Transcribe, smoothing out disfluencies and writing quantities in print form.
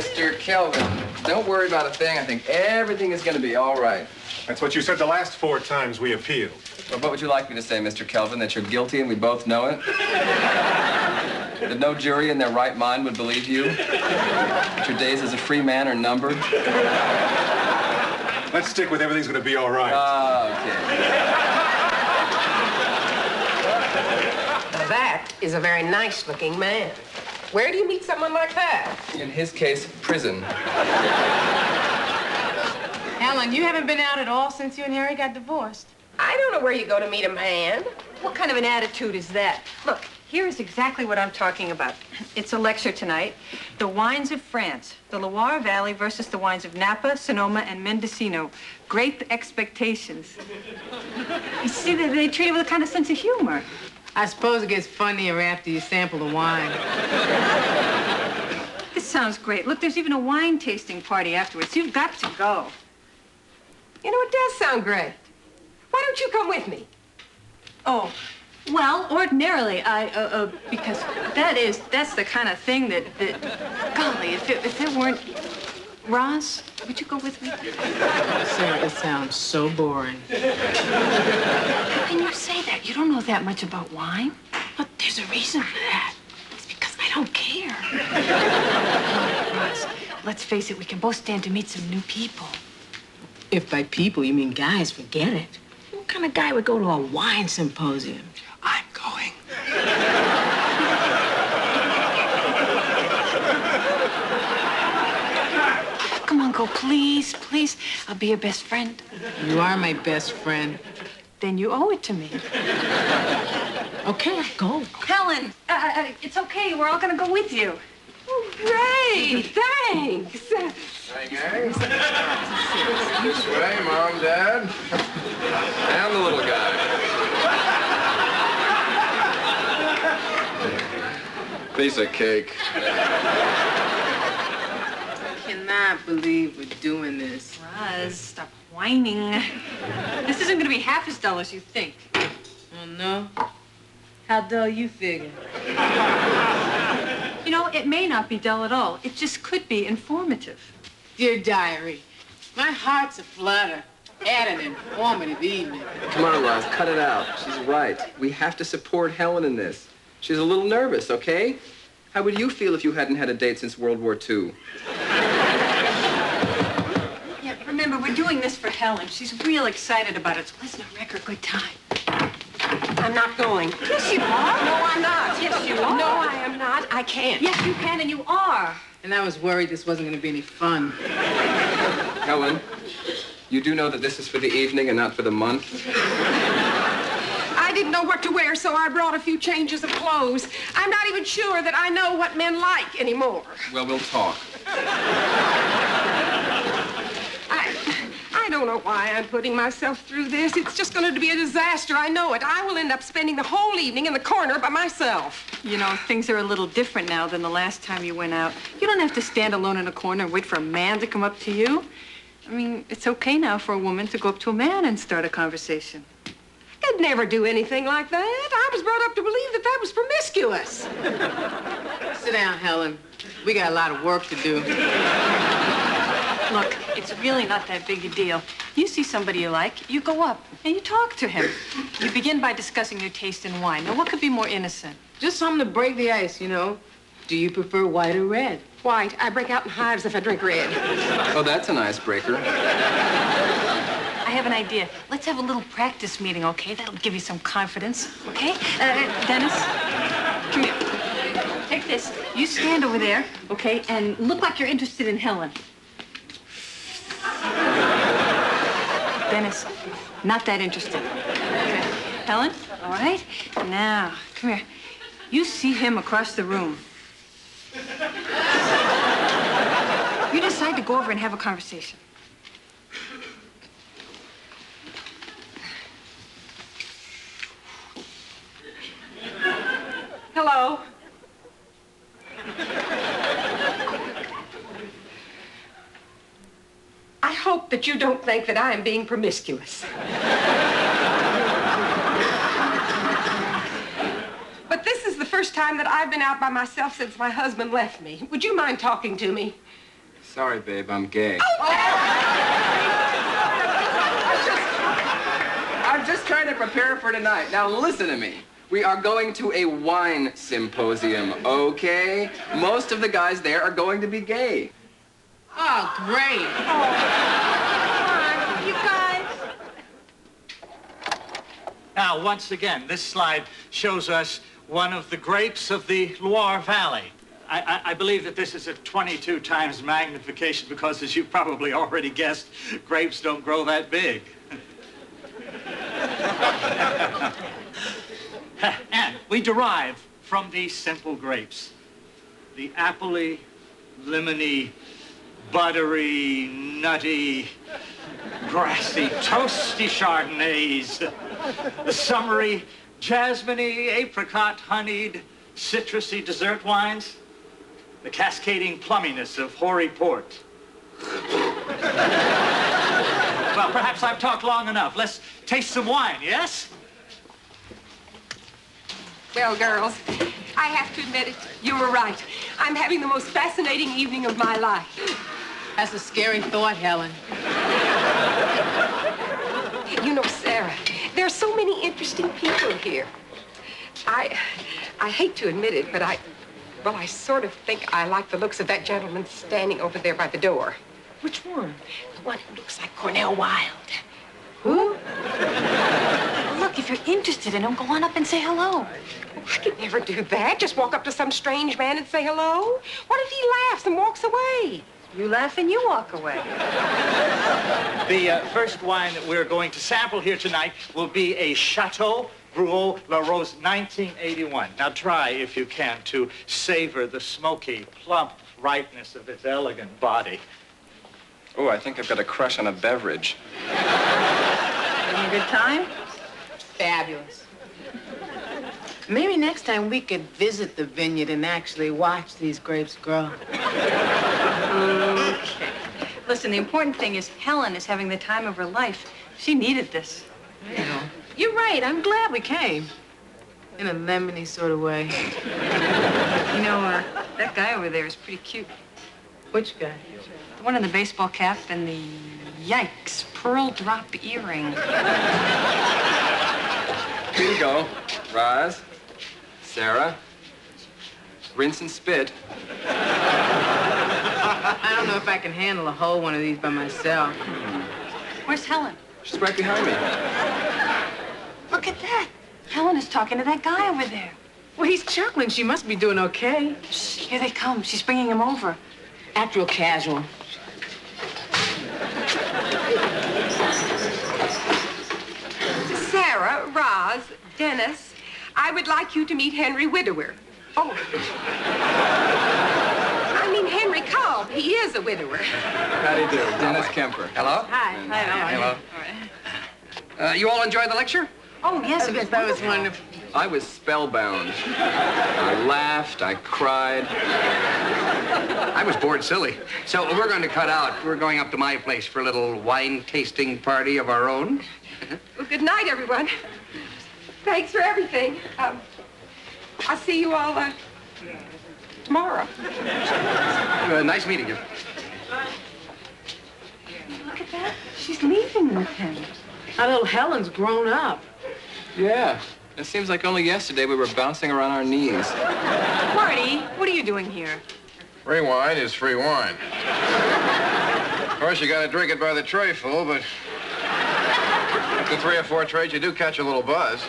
Mr. Kelvin, don't worry about a thing. I think everything is going to be all right. That's what you said the last 4 times we appealed. Well, what would you like me to say, Mr. Kelvin? That you're guilty and we both know it? That no jury in their right mind would believe you? That your days as a free man are numbered? Let's stick with everything's going to be all right. Okay. That is a very nice-looking man. Where do you meet someone like that? In his case, prison. Helen, you haven't been out at all since you and Harry got divorced. I don't know where you go to meet a man. What kind of an attitude is that? Look, here is exactly what I'm talking about. It's a lecture tonight. The wines of France, the Loire Valley versus the wines of Napa, Sonoma, and Mendocino. Great expectations. You see, they treat it with a kind of sense of humor. I suppose it gets funnier after you sample the wine. This sounds great. Look, there's even a wine tasting party afterwards. You've got to go. You know, it does sound great. Why don't you come with me? Oh, well, ordinarily, because that's the kind of thing that golly, if it weren't Roz, would you go with me? Sarah, it sounds so boring. How can you say that? You don't know that much about wine. But there's a reason for that. It's because I don't care. Roz, let's face it, we can both stand to meet some new people. If by people you mean guys, forget it. What kind of guy would go to a wine symposium? I'm going. Come on, go, please, please. I'll be your best friend. You are my best friend. Then you owe it to me. Okay, go. Helen, it's okay. We're all gonna go with you. Oh, great. Thanks. Hey, gang. This way, Mom, Dad. And the little guy. Piece of cake. I cannot believe we're doing this. Roz, stop whining. This isn't gonna be half as dull as you think. Oh, no? How dull you figure? You know, it may not be dull at all. It just could be informative. Dear Diary, my heart's aflutter. Add an informative evening. Come on, Roz, cut it out. She's right. We have to support Helen in this. She's a little nervous, okay? How would you feel if you hadn't had a date since World War II? Yeah, remember, we're doing this for Helen. She's real excited about it, so let's not wreck her good time. I'm not going. Yes, you are. No, I'm not. Yes, you are. No, I am not. I can't. Yes, you can, and you are. And I was worried this wasn't going to be any fun. Helen, you do know that this is for the evening and not for the month? I didn't know what to wear, so I brought a few changes of clothes. I'm not even sure that I know what men like anymore. Well, we'll talk. I don't know why I'm putting myself through this. It's just going to be a disaster. I know it. I will end up spending the whole evening in the corner by myself. You know, things are a little different now than the last time you went out. You don't have to stand alone in a corner and wait for a man to come up to you. I mean, it's okay now for a woman to go up to a man and start a conversation. I'd never do anything like that. I was brought up to believe that that was promiscuous. Sit down, Helen. We got a lot of work to do. Look, it's really not that big a deal. You see somebody you like, you go up and you talk to him. You begin by discussing your taste in wine. Now, what could be more innocent? Just something to break the ice, you know. Do you prefer white or red? White. I break out in hives if I drink red. Oh, that's an icebreaker. I have an idea. Let's have a little practice meeting, okay? That'll give you some confidence, okay? Dennis, come here. Take this. You stand over there, okay, and look like you're interested in Helen. Dennis, not that interested. Okay. Helen, all right? Now, come here. You see him across the room. You decide to go over and have a conversation. Hello. I hope that you don't think that I am being promiscuous. But this is the first time that I've been out by myself since my husband left me. Would you mind talking to me? Sorry, babe, I'm gay. I'm just trying to prepare for tonight. Now listen to me. We are going to a wine symposium, okay? Most of the guys there are going to be gay. Oh, great. You guys. Now, once again, this slide shows us one of the grapes of the Loire Valley. I believe that this is a 22 times magnification because, as you've probably already guessed, grapes don't grow that big. And we derive from these simple grapes the appley, lemony, buttery, nutty, grassy, toasty Chardonnays, the summery, jasmine-y, apricot, honeyed, citrusy dessert wines, the cascading plumminess of hoary port. Well, perhaps I've talked long enough. Let's taste some wine, yes? Well, girls, I have to admit it. You were right. I'm having the most fascinating evening of my life. That's a scary thought, Helen. You know, Sarah, there are so many interesting people here. I hate to admit it, but I sort of think I like the looks of that gentleman standing over there by the door. Which one? The one who looks like Cornell Wilde. Who? Look, if you're interested in him, go on up and say hello. I could never do that. Just walk up to some strange man and say hello. What if he laughs and walks away? You laugh and you walk away. The first wine that we're going to sample here tonight will be a Chateau Gruau La Rose 1981. Now try, if you can, to savor the smoky, plump ripeness of its elegant body. Oh, I think I've got a crush on a beverage. Having a good time? Fabulous. Maybe next time we could visit the vineyard and actually watch these grapes grow. Okay. Listen, the important thing is Helen is having the time of her life. She needed this. I know. You're right. I'm glad we came. In a lemony sort of way. You know, that guy over there is pretty cute. Which guy? The one in the baseball cap and the, yikes, pearl drop earring. Here you go. Roz, Sara, rinse and spit. I don't know if I can handle a whole one of these by myself. Where's Helen? She's right behind me. Look at that. Helen is talking to that guy over there. Well, he's chuckling. She must be doing okay. Shh, here they come. She's bringing him over. Act real casual. Sarah, Roz, Dennis, I would like you to meet Henry Widower. Oh. I mean, Henry Cobb. He is a widower. How do you do? Dennis Kemper. Hello? Hi. Hi. Hello. You all enjoyed the lecture? Oh, yes, it was That was wonderful. wonderful. I was spellbound. I laughed, I cried. I was bored silly. So we're going to cut out. We're going up to my place for a little wine tasting party of our own. Well, good night, everyone. Thanks for everything. I'll see you all tomorrow. Nice meeting you. Look at that. She's leaving with him. Our little Helen's grown up. Yeah. It seems like only yesterday we were bouncing around our knees. Marty, what are you doing here? Free wine is free wine. Of course, you got to drink it by the trayful, but after 3 or 4 trays, you do catch a little buzz.